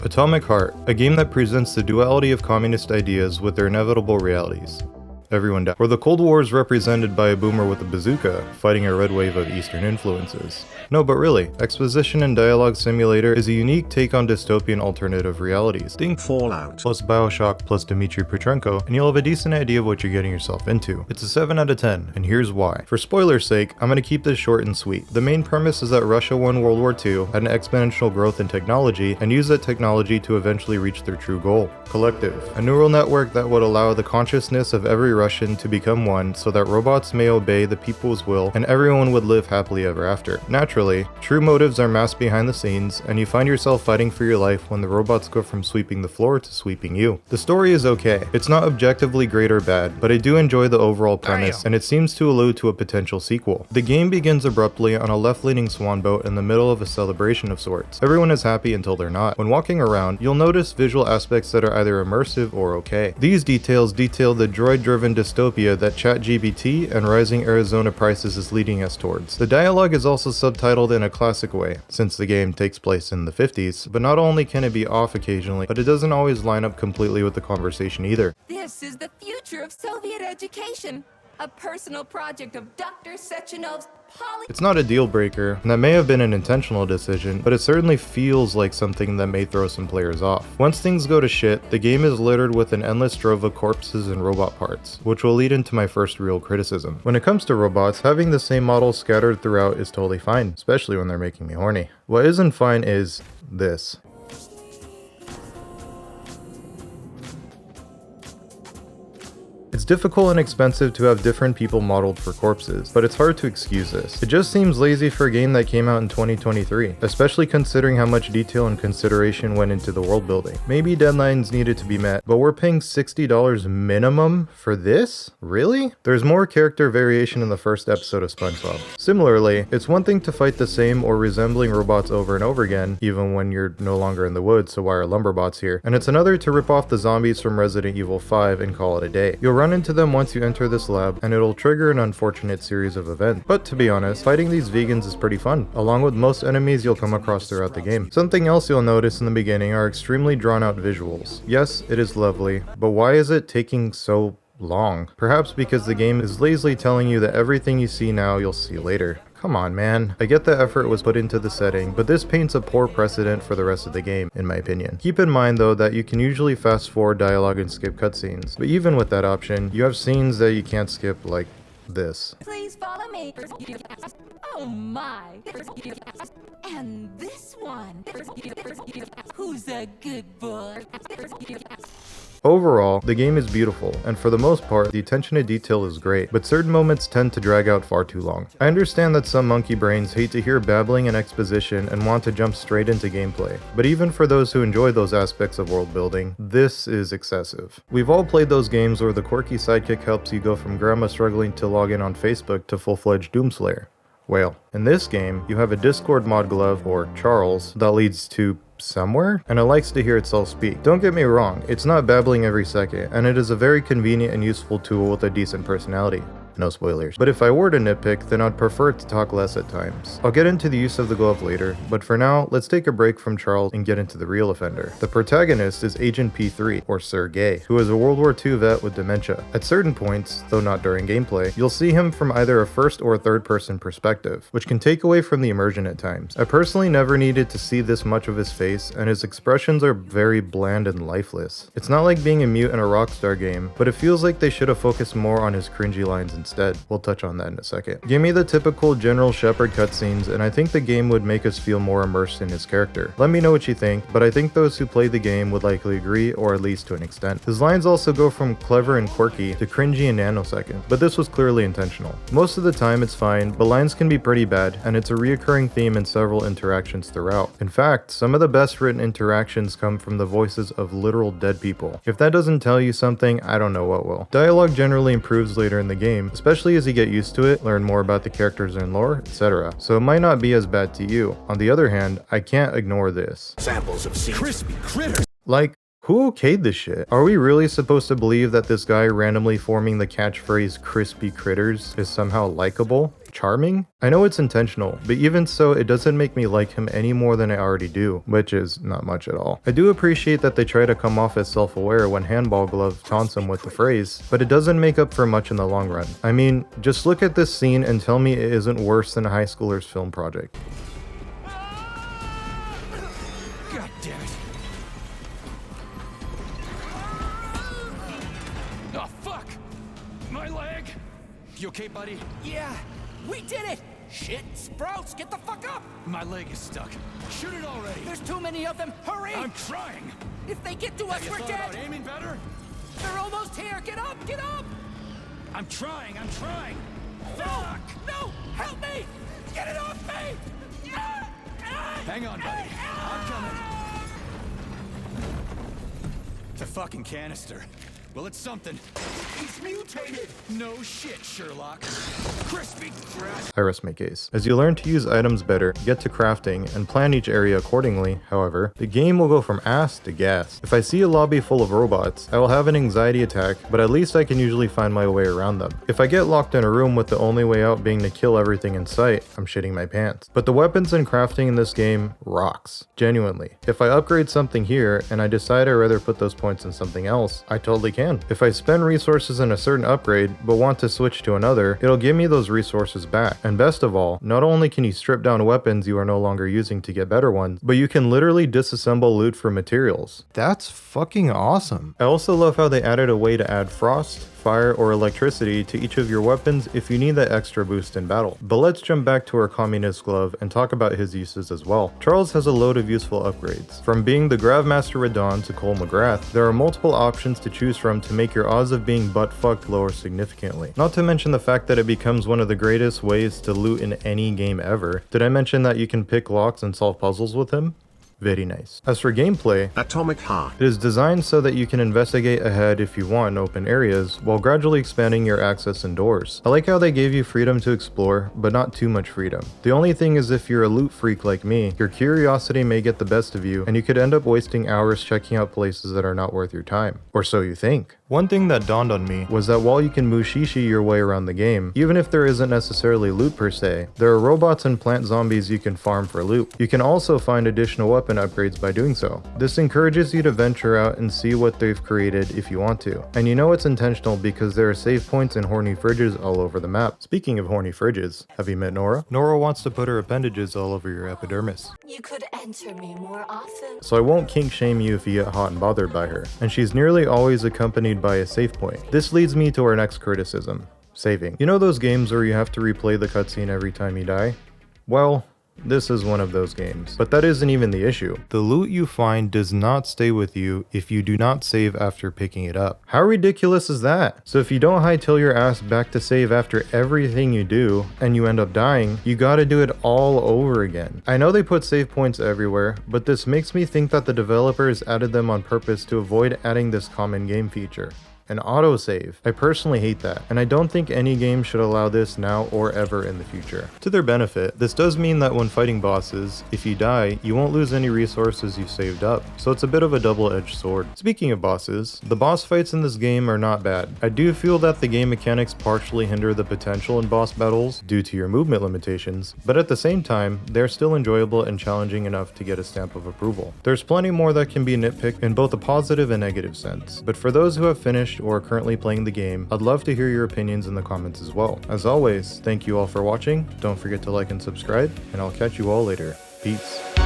Atomic Heart, a game that presents the duality of communist ideas with their inevitable realities. Everyone died. Or the Cold War is represented by a boomer with a bazooka, fighting a red wave of Eastern influences. No, but really, Exposition and Dialogue Simulator is a unique take on dystopian alternative realities. Think Fallout plus Bioshock plus Dmitry Petrenko, and you'll have a decent idea of what you're getting yourself into. It's a 7 out of 10, and here's why. For spoiler's sake, I'm gonna keep this short and sweet. The main premise is that Russia won World War II, had an exponential growth in technology, and used that technology to eventually reach their true goal. Collective. A neural network that would allow the consciousness of every Russian to become one so that robots may obey the people's will and everyone would live happily ever after. Naturally, true motives are masked behind the scenes, and you find yourself fighting for your life when the robots go from sweeping the floor to sweeping you. The story is okay. It's not objectively great or bad, but I do enjoy the overall premise, and it seems to allude to a potential sequel. The game begins abruptly on a left-leaning swan boat in the middle of a celebration of sorts. Everyone is happy until they're not. When walking around, you'll notice visual aspects that are either immersive or okay. These details detail the droid-driven dystopia that ChatGPT and rising Arizona prices is leading us towards. The dialogue is also subtitled in a classic way, since the game takes place in the 50s, but not only can it be off occasionally, but it doesn't always line up completely with the conversation either. This is the future of Soviet education, a personal project of Dr. Sechenov's It's not a deal breaker, and that may have been an intentional decision, but it certainly feels like something that may throw some players off. Once things go to shit, the game is littered with an endless trove of corpses and robot parts, which will lead into my first real criticism. When it comes to robots, having the same models scattered throughout is totally fine, especially when they're making me horny. What isn't fine is this. It's difficult and expensive to have different people modeled for corpses, but it's hard to excuse this. It just seems lazy for a game that came out in 2023, especially considering how much detail and consideration went into the world building. Maybe deadlines needed to be met, but we're paying $60 minimum for this? Really? There's more character variation in the first episode of SpongeBob. Similarly, it's one thing to fight the same or resembling robots over and over again, even when you're no longer in the woods, so why are lumberbots here? And it's another to rip off the zombies from Resident Evil 5 and call it a day. You'll run into them once you enter this lab, and it'll trigger an unfortunate series of events. But to be honest, fighting these vegans is pretty fun, along with most enemies you'll come across throughout the game. Something else you'll notice in the beginning are extremely drawn out visuals. Yes, it is lovely, but why is it taking so long? Perhaps because the game is lazily telling you that everything you see now you'll see later. Come on, man. I get the effort was put into the setting, but this paints a poor precedent for the rest of the game, in my opinion. Keep in mind though that you can usually fast forward dialogue and skip cutscenes, but even with that option, you have scenes that you can't skip, like this. Please follow me. Oh my. And this one. Who's a good boy? Overall, the game is beautiful, and for the most part, the attention to detail is great, but certain moments tend to drag out far too long. I understand that some monkey brains hate to hear babbling and exposition and want to jump straight into gameplay, but even for those who enjoy those aspects of world building, this is excessive. We've all played those games where the quirky sidekick helps you go from grandma struggling to log in on Facebook to full-fledged Doomslayer. Well, in this game, you have a Discord mod glove, or Charles, that leads to somewhere, and it likes to hear itself speak. Don't get me wrong, it's not babbling every second, and it is a very convenient and useful tool with a decent personality. No spoilers. But if I were to nitpick, then I'd prefer it to talk less at times. I'll get into the use of the glove later, but for now, let's take a break from Charles and get into the real offender. The protagonist is Agent P3, or Sergei, who is a World War II vet with dementia. At certain points, though not during gameplay, you'll see him from either a first or third person perspective, which can take away from the immersion at times. I personally never needed to see this much of his face, and his expressions are very bland and lifeless. It's not like being a mute in a Rockstar game, but it feels like they should have focused more on his cringy lines instead. We'll touch on that in a second. Give me the typical General Shepard cutscenes, and I think the game would make us feel more immersed in his character. Let me know what you think, but I think those who play the game would likely agree, or at least to an extent. His lines also go from clever and quirky to cringy in nanoseconds, but this was clearly intentional. Most of the time it's fine, but lines can be pretty bad, and it's a reoccurring theme in several interactions throughout. In fact, some of the best written interactions come from the voices of literal dead people. If that doesn't tell you something, I don't know what will. Dialogue generally improves later in the game, especially as you get used to it, learn more about the characters and lore, etc. So it might not be as bad to you. On the other hand, I can't ignore this. Samples of crispy critters. Like, who okayed this shit? Are we really supposed to believe that this guy randomly forming the catchphrase crispy critters is somehow likable? Charming? I know it's intentional, but even so, it doesn't make me like him any more than I already do, which is not much at all. I do appreciate that they try to come off as self-aware when Handball Glove taunts him with the phrase, but it doesn't make up for much in the long run. I mean, just look at this scene and tell me it isn't worse than a high schooler's film project. God damn it. Oh, fuck! My leg! You okay, buddy? Yeah, we did it! Shit, Sprouts, get the fuck up! My leg is stuck. Shoot it already! There's too many of them, hurry! I'm trying! If they get to us, You we're thought dead! about aiming better? They're almost here, get up, get up! I'm trying! No, Fuck! no, help me! Get it off me! Hang on, buddy. I'm coming. It's a fucking canister. Well, it's something. He's mutated! No shit, Sherlock. Crispy crust! I rest my case. As you learn to use items better, get to crafting, and plan each area accordingly, however, the game will go from ass to gas. If I see a lobby full of robots, I will have an anxiety attack, but at least I can usually find my way around them. If I get locked in a room with the only way out being to kill everything in sight, I'm shitting my pants. But the weapons and crafting in this game rocks. Genuinely. If I upgrade something here, and I decide I'd rather put those points in something else, I totally can. If I spend resources in a certain upgrade, but want to switch to another, it'll give me those resources back. And best of all, not only can you strip down weapons you are no longer using to get better ones, but you can literally disassemble loot for materials. That's fucking awesome. I also love how they added a way to add frost, fire, or electricity to each of your weapons if you need that extra boost in battle. But let's jump back to our communist glove and talk about his uses as well. Charles has a load of useful upgrades. From being the Gravemaster Radon to Cole McGrath, there are multiple options to choose from to make your odds of being butt-fucked lower significantly. Not to mention the fact that it becomes one of the greatest ways to loot in any game ever. Did I mention that you can pick locks and solve puzzles with him? Very nice. As for gameplay, Atomic Heart. it is designed so that you can investigate ahead if you want in open areas, while gradually expanding your access indoors. I like how they gave you freedom to explore, but not too much freedom. The only thing is if you're a loot freak like me, your curiosity may get the best of you, and you could end up wasting hours checking out places that are not worth your time. Or so you think. One thing that dawned on me was that while you can mushishi your way around the game, even if there isn't necessarily loot per se, there are robots and plant zombies you can farm for loot. You can also find additional weapon upgrades by doing so. This encourages you to venture out and see what they've created if you want to. And you know it's intentional because there are save points and horny fridges all over the map. Speaking of horny fridges, have you met Nora? Nora wants to put her appendages all over your epidermis. You could enter me more often. So I won't kink shame you if you get hot and bothered by her. And she's nearly always accompanied by a save point. This leads me to our next criticism. Saving. You know those games where you have to replay the cutscene every time you die? Well, this is one of those games. But that isn't even the issue. The loot you find does not stay with you if you do not save after picking it up. How ridiculous is that? So if you don't hightail your ass back to save after everything you do, and you end up dying, you gotta do it all over again. I know they put save points everywhere, but this makes me think that the developers added them on purpose to avoid adding this common game feature. An autosave. I personally hate that, and I don't think any game should allow this now or ever in the future. To their benefit, this does mean that when fighting bosses, if you die, you won't lose any resources you've saved up, so it's a bit of a double-edged sword. Speaking of bosses, the boss fights in this game are not bad. I do feel that the game mechanics partially hinder the potential in boss battles due to your movement limitations, but at the same time, they're still enjoyable and challenging enough to get a stamp of approval. There's plenty more that can be nitpicked in both a positive and negative sense, but for those who have finished or are currently playing the game, I'd love to hear your opinions in the comments as well. As always, thank you all for watching, don't forget to like and subscribe, and I'll catch you all later. Peace.